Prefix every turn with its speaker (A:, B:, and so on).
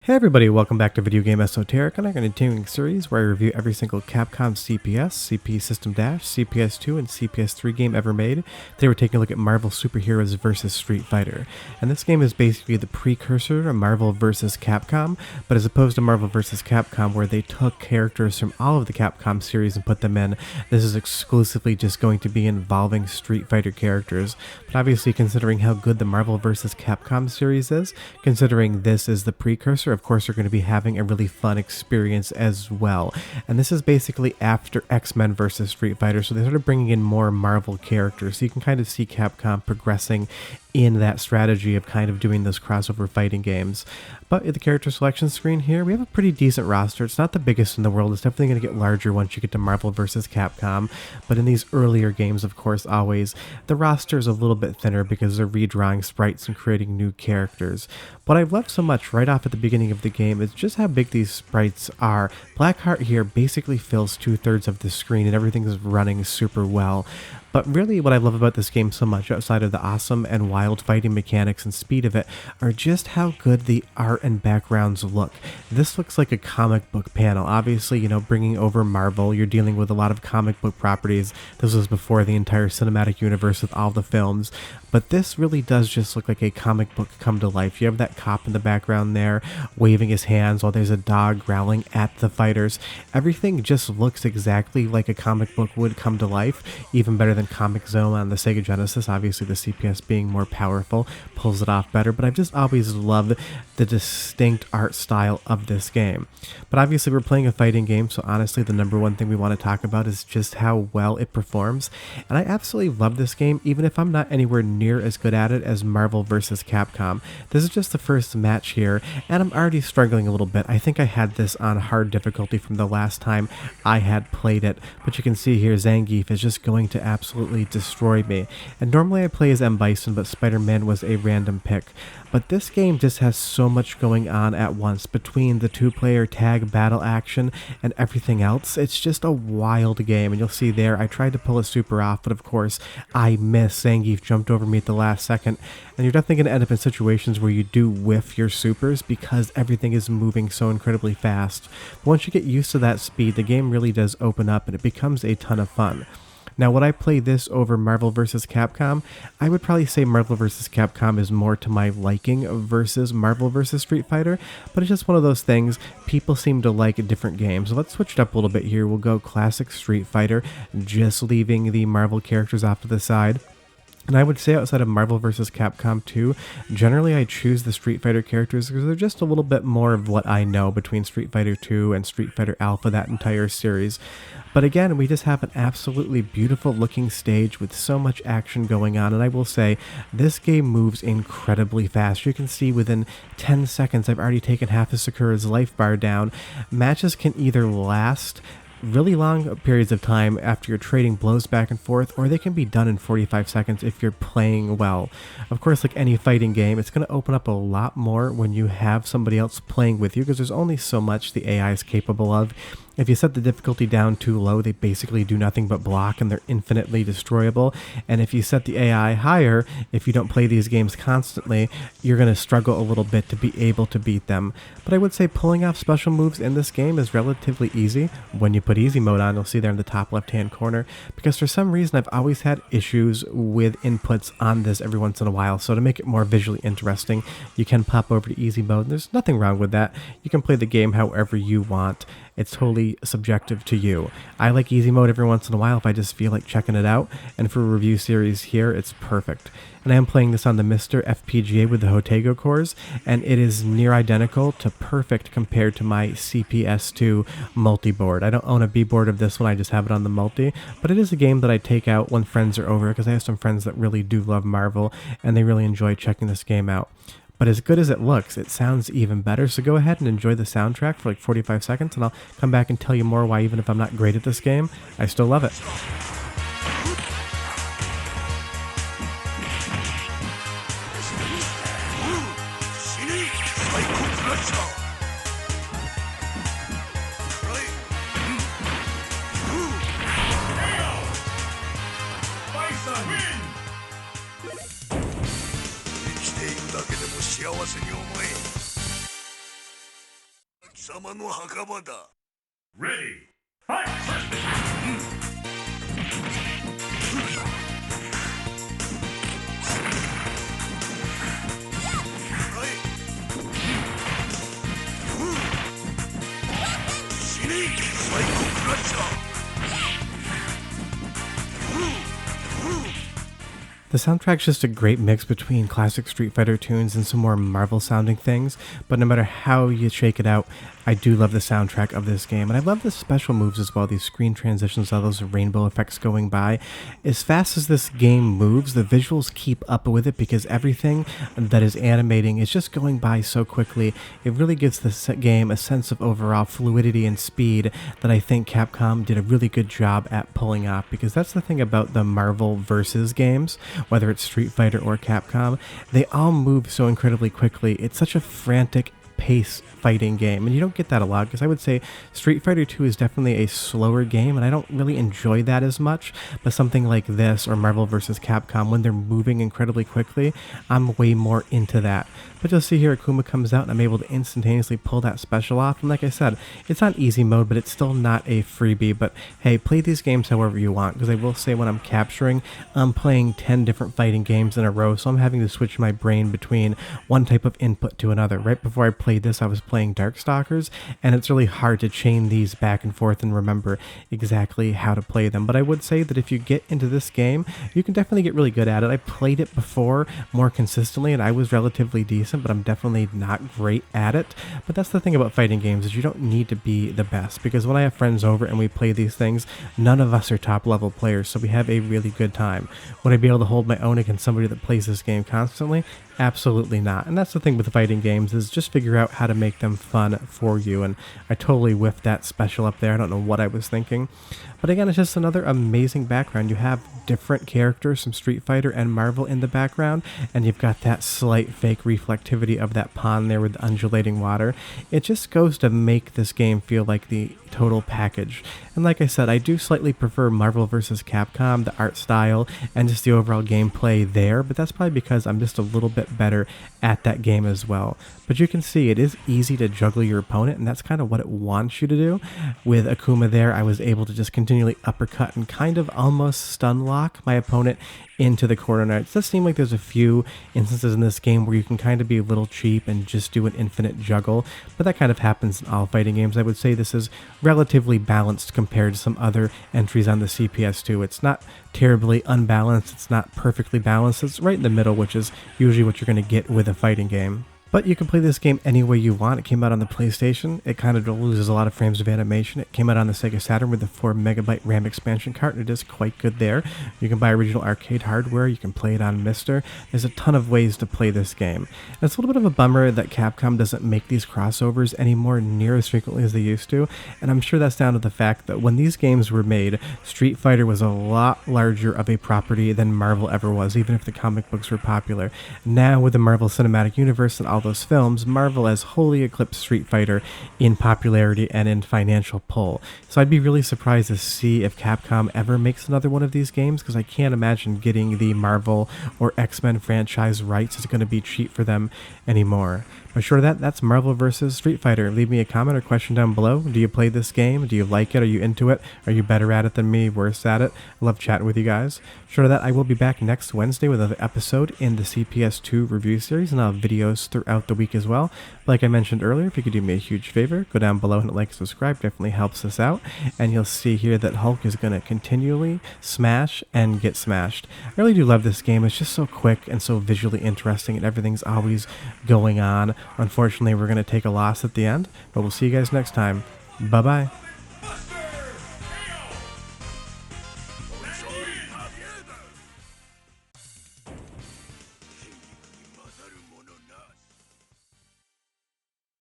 A: Hey everybody, welcome back to Video Game Esoteric, and I'm going to continuing series where I review every single Capcom CPS, CP System Dash, CPS2, and CPS3 game ever made. Today we're taking a look at Marvel Superheroes vs. Street Fighter. And this game is basically the precursor to Marvel vs. Capcom, but as opposed to Marvel vs. Capcom where they took characters from all of the Capcom series and put them in, this is exclusively just going to be involving Street Fighter characters. But obviously considering how good the Marvel vs. Capcom series is, considering this is the precursor, of course, you're going to be having a really fun experience as well. And this is basically after X-Men vs. Street Fighter, so they started bringing in more Marvel characters. So you can kind of see Capcom progressing in that strategy of kind of doing those crossover fighting games. But at the character selection screen here, we have a pretty decent roster. It's not the biggest in the world. It's definitely going to get larger once you get to Marvel vs. Capcom. But in these earlier games, of course, always, the roster is a little bit thinner because they're redrawing sprites and creating new characters. What I've loved so much right off at the beginning of the game is just how big these sprites are. Blackheart here basically fills 2/3 of the screen and everything is running super well. But really what I love about this game so much, outside of the awesome and wild fighting mechanics and speed of it, are just how good the art and backgrounds look. This looks like a comic book panel. Obviously, you know, bringing over Marvel, you're dealing with a lot of comic book properties. This was before the entire cinematic universe with all the films. But this really does just look like a comic book come to life. You have that cop in the background there, waving his hands while there's a dog growling at the fighters. Everything just looks exactly like a comic book would come to life, even better than Comic Zone on the Sega Genesis. Obviously the CPS being more powerful pulls it off better, but I've just always loved the distinct art style of this game. But obviously we're playing a fighting game, so honestly the number one thing we want to talk about is just how well it performs. And I absolutely love this game, even if I'm not anywhere near as good at it as Marvel vs. Capcom. This is just the first match here, and I'm already struggling a little bit. I think I had this on hard difficulty from the last time I had played it, but you can see here Zangief is just going to absolutely destroy me. And normally I play as M. Bison, but Spider-Man was a random pick. But this game just has so much going on at once between the two-player tag battle action and everything else. It's just a wild game, and you'll see there I tried to pull a super off, but of course I missed. Zangief jumped over me at the last second, and you're definitely going to end up in situations where you do whiff your supers because everything is moving so incredibly fast. But once you get used to that speed, the game really does open up and it becomes a ton of fun. Now, would I play this over Marvel vs. Capcom? I would probably say Marvel vs. Capcom is more to my liking versus Marvel vs. Street Fighter, but it's just one of those things. People seem to like different games. So let's switch it up a little bit here. We'll go classic Street Fighter, just leaving the Marvel characters off to the side. And I would say outside of Marvel vs. Capcom 2, generally I choose the Street Fighter characters because they're just a little bit more of what I know between Street Fighter 2 and Street Fighter Alpha, that entire series. But again, we just have an absolutely beautiful looking stage with so much action going on, and I will say, this game moves incredibly fast. You can see within 10 seconds I've already taken half of Sakura's life bar down. Matches can either last really long periods of time after you're trading blows back and forth, or they can be done in 45 seconds if you're playing well. Of course, like any fighting game, it's going to open up a lot more when you have somebody else playing with you, because there's only so much the AI is capable of. If you set the difficulty down too low, they basically do nothing but block and they're infinitely destroyable. And if you set the AI higher, if you don't play these games constantly, you're going to struggle a little bit to be able to beat them. But I would say pulling off special moves in this game is relatively easy. When you put easy mode on, you'll see there in the top left hand corner, because for some reason I've always had issues with inputs on this every once in a while. So to make it more visually interesting, you can pop over to easy mode. And there's nothing wrong with that. You can play the game however you want. It's totally subjective to you. I like easy mode every once in a while if I just feel like checking it out, and for a review series here, it's perfect. And I am playing this on the MiSTer FPGA with the Jotego cores, and it is near identical to perfect compared to my CPS2 multi-board. I don't own a B-board of this one, I just have it on the multi, but it is a game that I take out when friends are over, because I have some friends that really do love Marvel, and they really enjoy checking this game out. But as good as it looks, it sounds even better, so go ahead and enjoy the soundtrack for like 45 seconds, and I'll come back and tell you more why, even if I'm not great at this game, I still love it.
B: Ready. Fight!
A: The soundtrack's just a great mix between classic Street Fighter tunes and some more Marvel sounding things, but no matter how you shake it out, I do love the soundtrack of this game, and I love the special moves as well, these screen transitions, all those rainbow effects going by. As fast as this game moves, the visuals keep up with it because everything that is animating is just going by so quickly. It really gives the game a sense of overall fluidity and speed that I think Capcom did a really good job at pulling off, because that's the thing about the Marvel Vs games, whether it's Street Fighter or Capcom, they all move so incredibly quickly. It's such a frantic pace fighting game, and you don't get that a lot, because I would say Street Fighter 2 is definitely a slower game and I don't really enjoy that as much, but something like this or Marvel vs. Capcom, when they're moving incredibly quickly, I'm way more into that. But you'll see here Akuma comes out and I'm able to instantaneously pull that special off, and like I said, it's on easy mode, but it's still not a freebie. But hey, play these games however you want, because I will say when I'm capturing, I'm playing 10 different fighting games in a row, so I'm having to switch my brain between one type of input to another. Right before I played this, I was playing Darkstalkers, and it's really hard to chain these back and forth and remember exactly how to play them. But I would say that if you get into this game, you can definitely get really good at it. I played it before more consistently and I was relatively decent, but I'm definitely not great at it. But that's the thing about fighting games, is you don't need to be the best, because when I have friends over and we play these things, none of us are top level players, so we have a really good time. Would I be able to hold my own against somebody that plays this game constantly? Absolutely not. And that's the thing with fighting games, is just figure out how to make them fun for you. And I totally whiffed that special up there. I don't know what I was thinking. But again, it's just another amazing background. You have different characters from Street Fighter and Marvel in the background, and you've got that slight fake reflectivity of that pond there with the undulating water. It just goes to make this game feel like the total package. And like I said, I do slightly prefer Marvel vs. Capcom, the art style, and just the overall gameplay there, but that's probably because I'm just a little bit better at that game as well. But you can see it is easy to juggle your opponent, and that's kind of what it wants you to do. With Akuma there, I was able to just continually uppercut and kind of almost stun lock my opponent into the corner. Now, it does seem like there's a few instances in this game where you can kind of be a little cheap and just do an infinite juggle, but that kind of happens in all fighting games. I would say this is relatively balanced compared to some other entries on the CPS2. It's not terribly unbalanced, it's not perfectly balanced, it's right in the middle, which is usually what you're going to get with a fighting game. But you can play this game any way you want. It came out on the PlayStation. It kind of loses a lot of frames of animation. It came out on the Sega Saturn with a 4MB RAM expansion card, and it is quite good there. You can buy original arcade hardware. You can play it on MiSTer. There's a ton of ways to play this game. And it's a little bit of a bummer that Capcom doesn't make these crossovers anymore near as frequently as they used to, and I'm sure that's down to the fact that when these games were made, Street Fighter was a lot larger of a property than Marvel ever was, even if the comic books were popular. Now, with the Marvel Cinematic Universe and all those films, Marvel has wholly eclipsed Street Fighter in popularity and in financial pull. So I'd be really surprised to see if Capcom ever makes another one of these games, because I can't imagine getting the Marvel or X-Men franchise rights is going to be cheap for them anymore. But short of that's Marvel vs. Street Fighter. Leave me a comment or question down below. Do you play this game? Do you like it? Are you into it? Are you better at it than me? Worse at it? I love chatting with you guys. Short of that, I will be back next Wednesday with another episode in the CPS2 review series, and I'll have videos throughout the week as well. Like I mentioned earlier, if you could do me a huge favor, go down below and hit like, subscribe. Definitely helps us out. And you'll see here that Hulk is going to continually smash and get smashed. I really do love this game. It's just so quick and so visually interesting, and everything's always going on. Unfortunately, we're going to take a loss at the end, but we'll see you guys next time. Bye-bye.